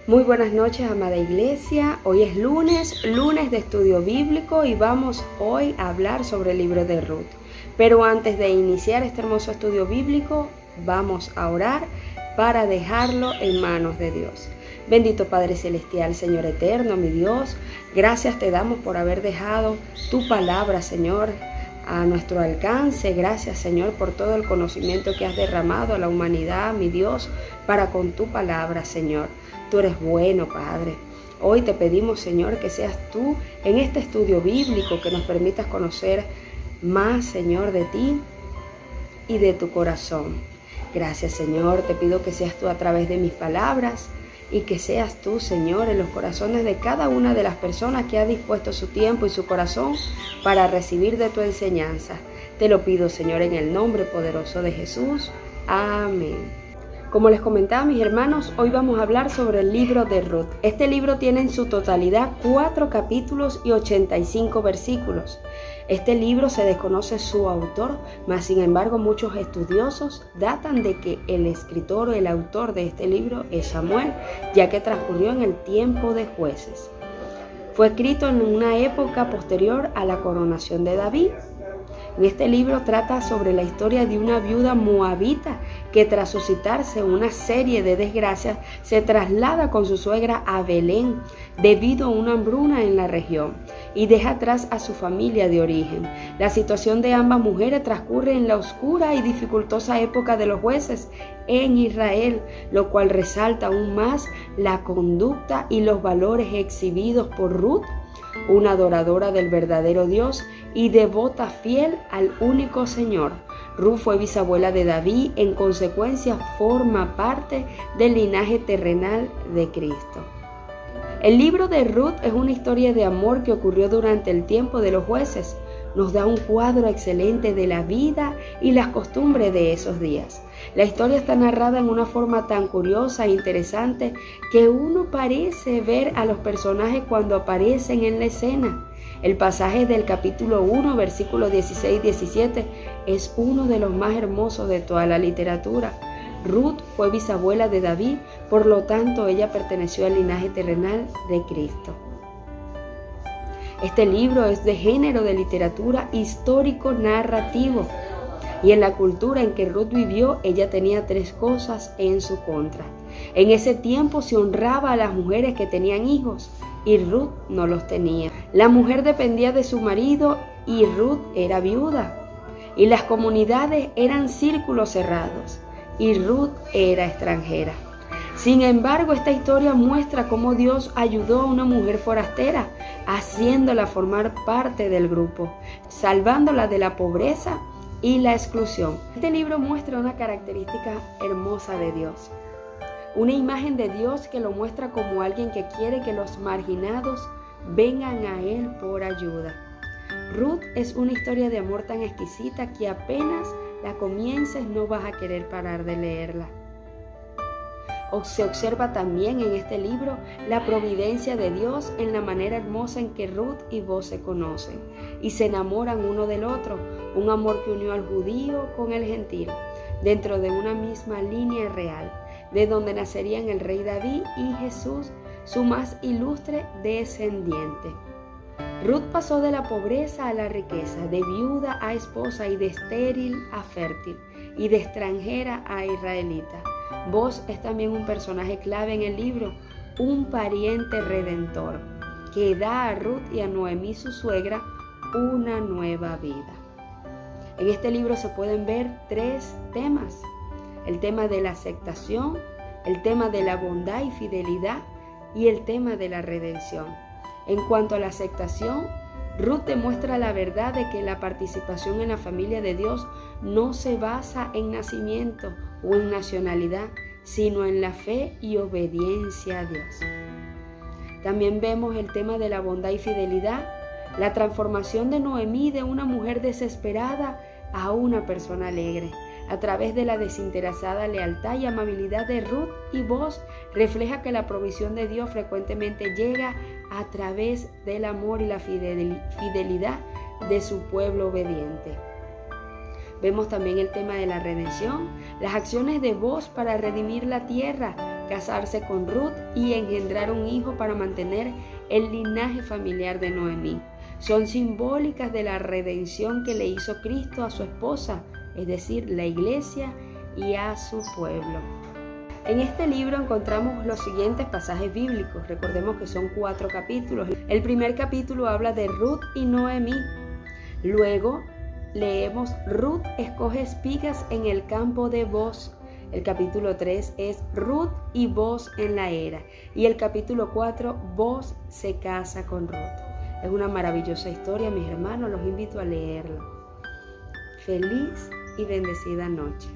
Muy buenas noches, amada iglesia. Hoy es lunes de estudio bíblico y vamos hoy a hablar sobre el libro de Ruth. Pero antes de iniciar este hermoso estudio bíblico, vamos a orar para dejarlo en manos de Dios. Bendito Padre Celestial, Señor eterno, mi Dios, gracias te damos por haber dejado tu palabra, Señor, a nuestro alcance. Gracias, Señor, por todo el conocimiento que has derramado a la humanidad, mi Dios, para con tu palabra, Señor. Tú eres bueno, Padre. Hoy te pedimos, Señor, que seas tú en este estudio bíblico, que nos permitas conocer más, Señor, de ti y de tu corazón. Gracias, Señor. Te pido que seas tú a través de mis palabras y que seas tú, Señor, en los corazones de cada una de las personas que ha dispuesto su tiempo y su corazón para recibir de tu enseñanza. Te lo pido, Señor, en el nombre poderoso de Jesús. Amén. Como les comentaba, mis hermanos, hoy vamos a hablar sobre el libro de Ruth. Este libro tiene en su totalidad 4 capítulos y 85 versículos. Este libro se desconoce su autor, mas sin embargo muchos estudiosos datan de que el escritor o el autor de este libro es Samuel, ya que transcurrió en el tiempo de jueces. Fue escrito en una época posterior a la coronación de David. En este libro trata sobre la historia de una viuda moabita que tras suscitarse una serie de desgracias se traslada con su suegra a Belén debido a una hambruna en la región y deja atrás a su familia de origen. La situación de ambas mujeres transcurre en la oscura y dificultosa época de los jueces en Israel, lo cual resalta aún más la conducta y los valores exhibidos por Ruth, una adoradora del verdadero Dios y devota fiel al único Señor. Ruth fue bisabuela de David, en consecuencia forma parte del linaje terrenal de Cristo. El libro de Ruth es una historia de amor que ocurrió durante el tiempo de los jueces. Nos da un cuadro excelente de la vida y las costumbres de esos días. La historia está narrada en una forma tan curiosa e interesante que uno parece ver a los personajes cuando aparecen en la escena. El pasaje del capítulo 1, versículos 16-17 es uno de los más hermosos de toda la literatura. Ruth fue bisabuela de David, por lo tanto ella perteneció al linaje terrenal de Cristo. Este libro es de género de literatura histórico-narrativo y en la cultura en que Ruth vivió, ella tenía 3 cosas en su contra. En ese tiempo se honraba a las mujeres que tenían hijos y Ruth no los tenía. La mujer dependía de su marido y Ruth era viuda. Y las comunidades eran círculos cerrados y Ruth era extranjera. Sin embargo, esta historia muestra cómo Dios ayudó a una mujer forastera, haciéndola formar parte del grupo, salvándola de la pobreza y la exclusión. Este libro muestra una característica hermosa de Dios, una imagen de Dios que lo muestra como alguien que quiere que los marginados vengan a Él por ayuda. Ruth es una historia de amor tan exquisita que apenas la comiences no vas a querer parar de leerla. Se observa también en este libro la providencia de Dios en la manera hermosa en que Ruth y Boaz se conocen y se enamoran uno del otro, un amor que unió al judío con el gentil, dentro de una misma línea real, de donde nacerían el rey David y Jesús, su más ilustre descendiente. Ruth pasó de la pobreza a la riqueza, de viuda a esposa y de estéril a fértil, y de extranjera a israelita. Boaz es también un personaje clave en el libro, un pariente redentor, que da a Ruth y a Noemí, su suegra, una nueva vida. En este libro se pueden ver 3 temas: el tema de la aceptación, el tema de la bondad y fidelidad y el tema de la redención. En cuanto a la aceptación, Ruth demuestra la verdad de que la participación en la familia de Dios no se basa en nacimiento o en nacionalidad, sino en la fe y obediencia a Dios. También vemos el tema de la bondad y fidelidad, la transformación de Noemí de una mujer desesperada a una persona alegre. A través de la desinteresada lealtad y amabilidad de Ruth y Boaz, refleja que la provisión de Dios frecuentemente llega a través del amor y la fidelidad de su pueblo obediente. Vemos también el tema de la redención, las acciones de Boaz para redimir la tierra, casarse con Ruth y engendrar un hijo para mantener el linaje familiar de Noemí. Son simbólicas de la redención que le hizo Cristo a su esposa, es decir, la iglesia, y a su pueblo. En este libro encontramos los siguientes pasajes bíblicos. Recordemos que son 4 capítulos. El primer capítulo habla de Ruth y Noemí. Luego leemos Ruth escoge espigas en el campo de Booz. El capítulo 3 es Ruth y Booz en la era. Y el capítulo 4, Booz se casa con Ruth. Es una maravillosa historia, mis hermanos, los invito a leerlo. Feliz y bendecida noche.